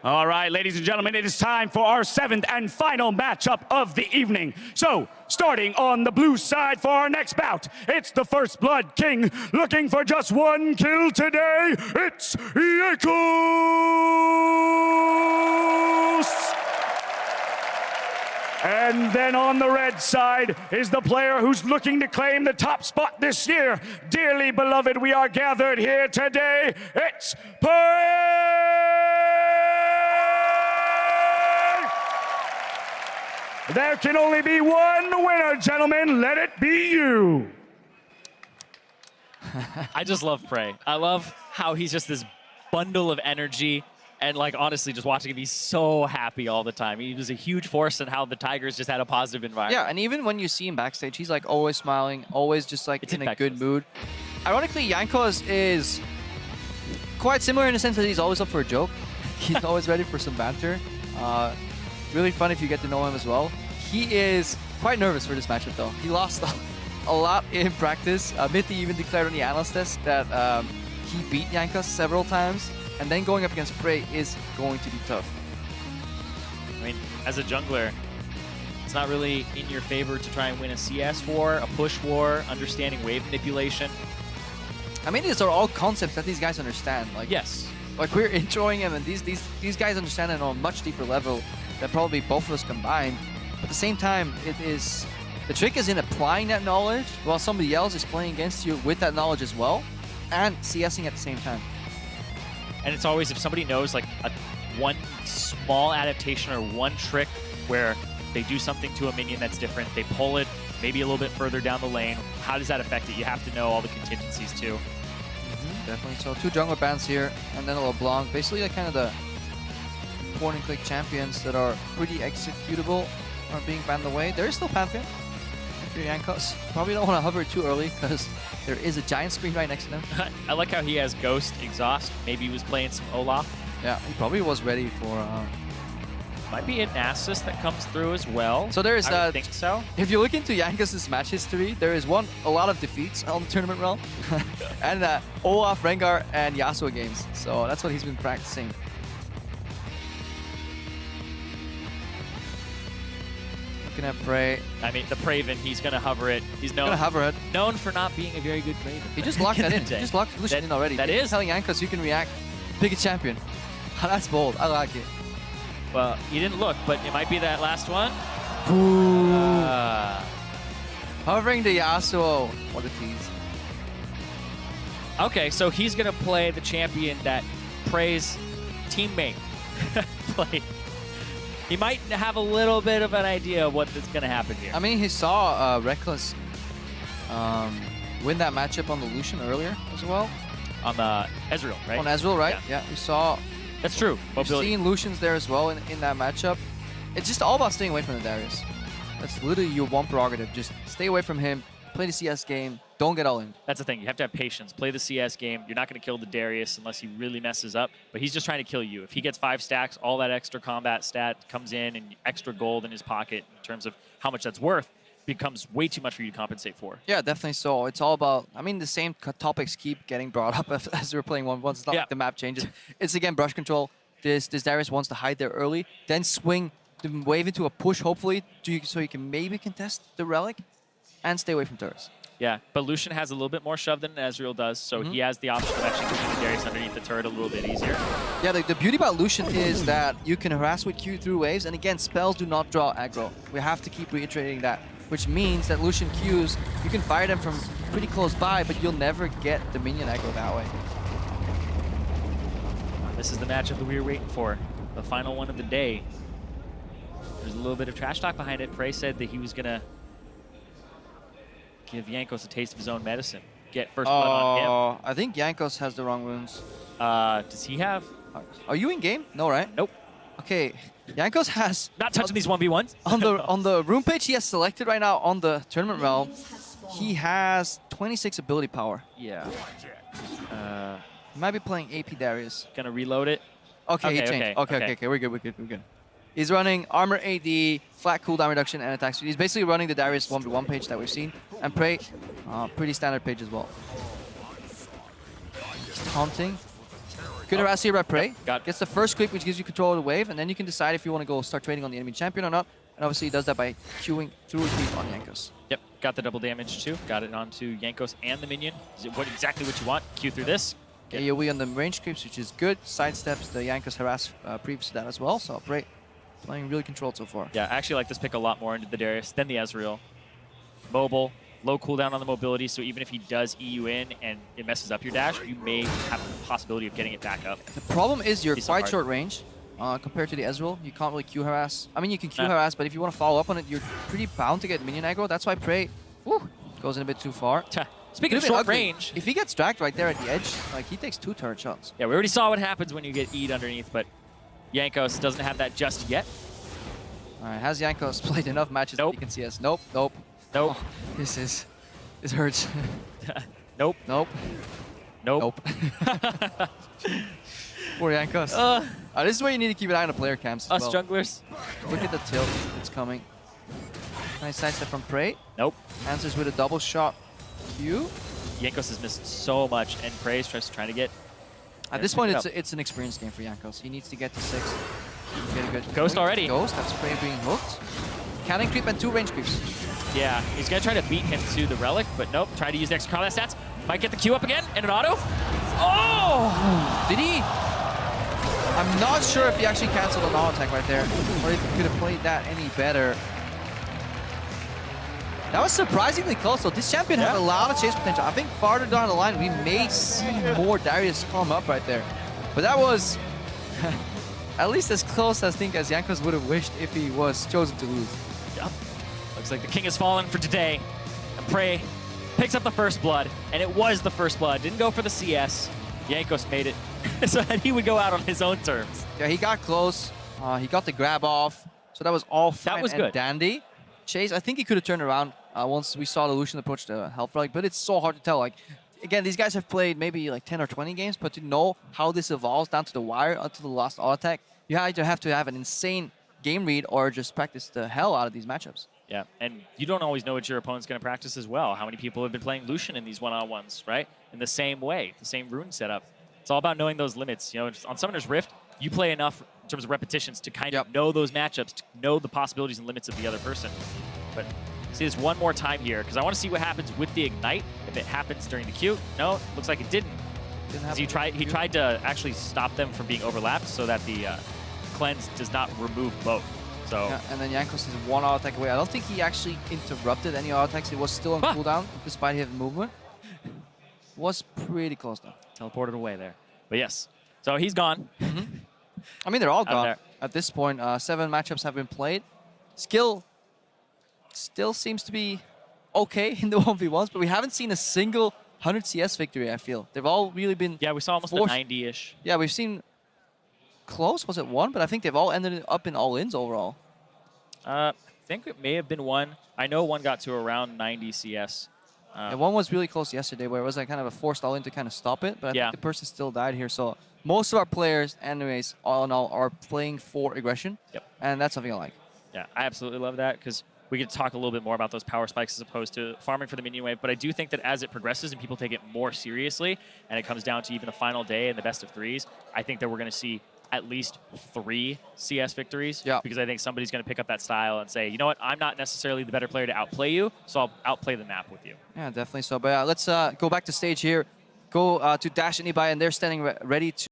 All right, ladies and gentlemen, it is time for our 7th and final matchup of the evening. So, starting on the blue side for our next bout, it's the First Blood King looking for just 1 kill today. It's Jankos! And then on the red side is the player who's looking to claim the top spot this year. Dearly beloved, we are gathered here today. It's PraY! There can only be one winner, gentlemen. Let it be you. I just love PraY. I love how he's just this bundle of energy. And like honestly, just watching him, he's so happy all the time. He was a huge force in how the Tigers just had a positive environment. Yeah, and even when you see him backstage, he's like always smiling, always just like in a good mood. Ironically, Jankos is quite similar in the sense that he's always up for a joke. He's always ready for some banter. Really fun if you get to know him as well. He is quite nervous for this matchup though. He lost a lot in practice. Mithy even declared on the analyst test that he beat Jankos several times. And then going up against PraY is going to be tough. I mean, as a jungler, it's not really in your favor to try and win a CS war, a push war, understanding wave manipulation. I mean, these are all concepts that these guys understand. Like, yes. Like we're introing them, and these guys understand it on a much deeper level than probably both of us combined. But at the same time, the trick is in applying that knowledge while somebody else is playing against you with that knowledge as well, and CSing at the same time. And it's always, if somebody knows like one small adaptation or one trick where they do something to a minion that's different, they pull it maybe a little bit further down the lane, how does that affect it? You have to know all the contingencies too. Definitely. So 2 jungler bans here, and then a LeBlanc. Basically like kind of the point and click champions that are pretty executable are being banned away. There is still Pantheon if you're Jankos. Probably don't want to hover too early because there is a giant screen right next to them. I like how he has Ghost, Exhaust. Maybe he was playing some Olaf. Yeah, he probably was ready for... Might be an Nasus that comes through as well. So there is I think so. If you look into Jankos' match history, there is a lot of defeats on the tournament realm. And Olaf, Rengar, and Yasuo games. So that's what he's been practicing. Looking at PraY. I mean, the Praven, he's going to hover it. He's known for not being a very good Praven. He just locked that in. He just locked Lucian in already. That is. Telling Jankos you can react. Pick a champion. That's bold. I like it. Well, he didn't look, but it might be that last one. Hovering the Yasuo. What a tease. Okay, so he's going to play the champion that PraY's teammate played. He might have a little bit of an idea of what's going to happen here. I mean, he saw Reckless win that matchup on the Lucian earlier as well. On the Ezreal, right? On Ezreal, right? Yeah, we saw... That's true. We've seen Lucians there as well in that matchup. It's just all about staying away from the Darius. That's literally your one prerogative. Just stay away from him, play the CS game, don't get all in. That's the thing. You have to have patience. Play the CS game. You're not going to kill the Darius unless he really messes up. But he's just trying to kill you. If he gets 5 stacks, all that extra combat stat comes in and extra gold in his pocket in terms of how much that's worth becomes way too much for you to compensate for. Yeah, definitely so. It's all about, I mean, the same topics keep getting brought up as we're playing 1v1. It's not like the map changes. It's, again, brush control. This Darius wants to hide there early, then swing the wave into a push, hopefully, so you can maybe contest the Relic and stay away from turrets. Yeah, but Lucian has a little bit more shove than Ezreal does, so he has the option of actually pushing the Darius underneath the turret a little bit easier. Yeah, the beauty about Lucian is that you can harass with Q through waves, and again, spells do not draw aggro. We have to keep reiterating that, which means that Lucian Qs, you can fire them from pretty close by, but you'll never get the minion aggro that way. This is the matchup that we were waiting for, the final one of the day. There's a little bit of trash talk behind it. PraY said that he was going to give Jankos a taste of his own medicine. Get first blood on him. I think Jankos has the wrong runes. Does he have? Are you in game? No, right? Nope. Okay, Jankos has... Not touching these 1v1s. on the rune page he has selected right now on the tournament realm, he has 26 ability power. Yeah. He might be playing AP Darius. Gonna reload it. Okay, he changed. Okay, we're good. He's running armor AD, flat cooldown reduction, and attack speed. He's basically running the Darius 1v1 page that we've seen. And PraY, pretty standard page as well. He's taunting. Good harass here by PraY. Yep, got it. Gets the first creep, which gives you control of the wave, and then you can decide if you want to go start trading on the enemy champion or not. And obviously he does that by queuing through a creep on Jankos. Yep, got the double damage too. Got it onto Jankos and the minion. Is it exactly what you want? Q through this. AoE on the range creeps, which is good. Sidesteps the Jankos harass previous to that as well. So PraY playing really controlled so far. Yeah, I actually like this pick a lot more into the Darius than the Ezreal. Mobile, low cooldown on the mobility, so even if he does EU in and it messes up your dash, you may have the possibility of getting it back up. The problem is you're He's quite so short range compared to the Ezreal. You can't really Q harass. I mean, you can Q harass, but if you want to follow up on it, you're pretty bound to get minion aggro. That's why PraY goes in a bit too far. Speaking of short range, if he gets dragged right there at the edge, like he takes 2 turret shots. yeah, we already saw what happens when you get E'd underneath, but Jankos doesn't have that just yet. All right, has Jankos played enough matches Nope. that he can see us? Nope, nope. Nope. Oh, this hurts. Nope. Nope. Nope. Poor Jankos. This is where you need to keep an eye on the player camps as Us well. junglers. Look at the tilt. It's coming. Nice sidestep from PraY. Nope. Answers with a double shot Q. Jankos has missed so much, and PraY's trying to get. At this point, it's an experience game for Jankos. He needs to get to 6. Get a good Ghost already. Ghost. That's PraY being hooked. Cannon creep and 2 range creeps. Yeah, he's gonna try to beat him to the relic, but nope. Try to use the extra combat stats. Might get the Q up again and an auto. Oh! Did he? I'm not sure if he actually canceled an auto attack right there, or if he could have played that any better. That was surprisingly close, though. This champion has a lot of chase potential. I think farther down the line, we may see more Darius come up right there. But that was at least as close, I think, as Jankos would have wished if he was chosen to lose. Yep. Looks like the king has fallen for today. And PraY picks up the first blood, and it was the first blood. Didn't go for the CS. Jankos made it so that he would go out on his own terms. Yeah, he got close. He got the grab off. So that was all fine was and good. dandy. Chase, I think he could have turned around once we saw the Lucian approach the health relic, but it's so hard to tell. Like, again, these guys have played maybe like 10 or 20 games, but to know how this evolves down to the wire until the last auto attack, you either have to have an insane game read or just practice the hell out of these matchups. Yeah, and you don't always know what your opponent's going to practice as well. How many people have been playing Lucian in these one-on-ones, right? In the same way, the same rune setup. It's all about knowing those limits. You know, on Summoner's Rift, you play enough in terms of repetitions to kind of know those matchups, to know the possibilities and limits of the other person. But see this one more time here, because I want to see what happens with the Ignite, if it happens during the Q. No, looks like it didn't. He tried to actually stop them from being overlapped so that the cleanse does not remove both. So yeah, and then Jankos is 1 auto attack away. I don't think he actually interrupted any auto attacks. It was still on cooldown, despite his movement. Was pretty close, though. Teleported away there. But yes, so he's gone. I mean, they're all gone. There. At this point, 7 matchups have been played. Skill still seems to be okay in the 1v1s, but we haven't seen a single 100 CS victory, I feel. They've all really been... Yeah, we saw almost a 90-ish. Yeah, we've seen... Close, was it 1? But I think they've all ended up in all-ins overall. I think it may have been 1. I know 1 got to around 90 CS. Yeah, 1 was really close yesterday, where it was like kind of a forced all-in to kind of stop it, but I think the person still died here. So most of our players, anyways, all in all, are playing for aggression, and that's something I like. Yeah, I absolutely love that, because we get to talk a little bit more about those power spikes as opposed to farming for the minion wave, but I do think that as it progresses and people take it more seriously, and it comes down to even the final day and the best of 3s, I think that we're going to see at least 3 CS victories, because I think somebody's going to pick up that style and say, you know what, I'm not necessarily the better player to outplay you, so I'll outplay the map with you. Yeah, definitely so. But let's go back to stage here, go to Dash and Ibai, and they're standing ready to